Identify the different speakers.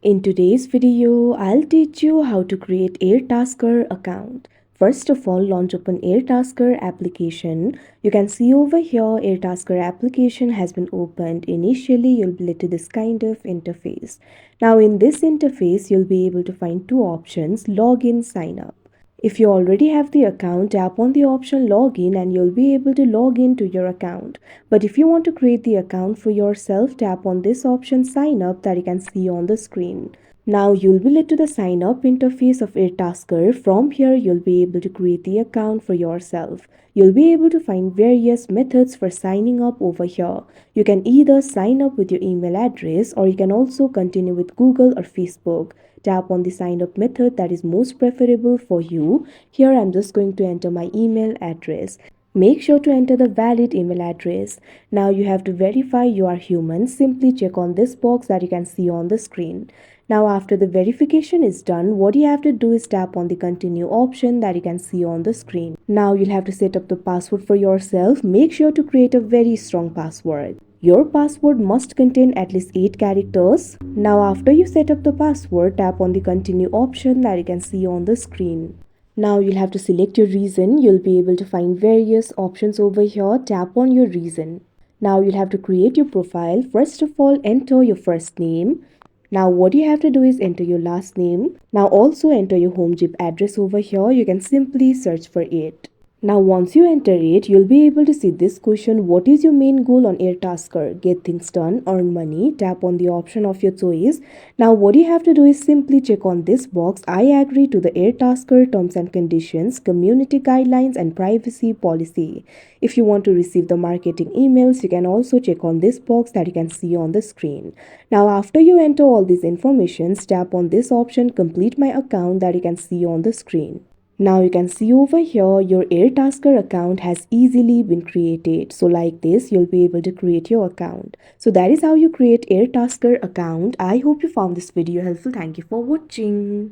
Speaker 1: In today's video, I'll teach you how to create Airtasker account. First of all, launch open Airtasker application. You can see over here Airtasker application has been opened. Initially, you'll be led to this kind of interface. Now in this interface, you'll be able to find two options, login, sign up. If you already have the account, tap on the option login and you'll be able to log in to your account. But if you want to create the account for yourself, tap on this option sign up that you can see on the screen. Now you'll be led to the sign up interface of Airtasker. From here, you'll be able to create the account for yourself. You'll be able to find various methods for signing up over here. You can either sign up with your email address or you can also continue with Google or Facebook. Tap on the sign up method that is most preferable for you. Here I'm just going to enter my email address. Make sure to enter the valid email address. Now you have to verify you are human. Simply check on this box that you can see on the screen. Now after the verification is done, what you have to do is tap on the continue option that you can see on the screen. Now you'll have to set up the password for yourself. Make sure to create a very strong password. Your password must contain at least 8 characters. Now after you set up the password, tap on the continue option that you can see on the screen. Now you'll have to select your reason. You'll be able to find various options over here. Tap on your reason. Now you'll have to create your profile. First of all, enter your first name. Now what you have to do is enter your last name. Now also enter your home zip address over here. You can simply search for it. Now once you enter it, you'll be able to see this question, what is your main goal on Airtasker? Get things done, earn money, tap on the option of your choice. Now what you have to do is simply check on this box, I agree to the Airtasker terms and conditions, community guidelines and privacy policy. If you want to receive the marketing emails, you can also check on this box that you can see on the screen. Now after you enter all these informations, tap on this option, complete my account that you can see on the screen. Now you can see over here your Airtasker account has easily been created. So like this, you'll be able to create your account. So that is how you create Airtasker account. I hope you found this video helpful. Thank you for watching.